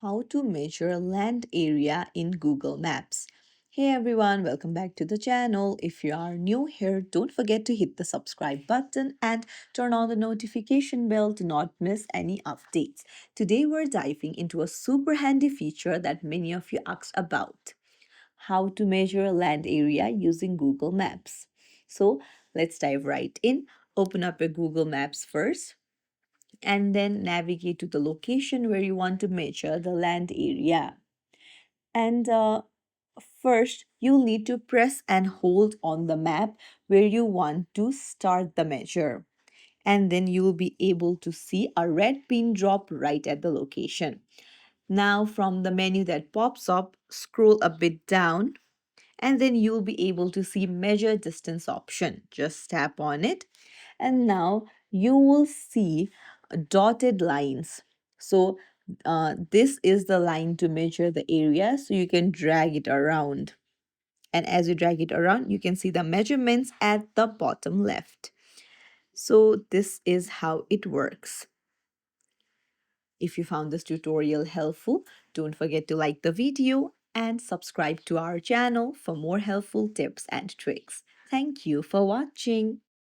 How to measure land area in Google Maps. Hey everyone, welcome back to the channel. If you are new here, don't forget to hit the subscribe button and turn on the notification bell to not miss any updates. Today we're diving into a super handy feature that many of you asked about. How to measure land area using Google Maps. So let's dive right in. Open up your Google Maps first and then navigate to the location where you want to measure the land area. And first, you'll need to press and hold on the map where you want to start the measure. And then you'll be able to see a red pin drop right at the location. Now, from the menu that pops up, scroll a bit down and then you'll be able to see measure distance option. Just tap on it and now you will see dotted lines. So this is the line to measure the area, so you can drag it around. And as you drag it around, you can see the measurements at the bottom left. So this is how it works. If you found this tutorial helpful, don't forget to like the video and subscribe to our channel for more helpful tips and tricks. Thank you for watching.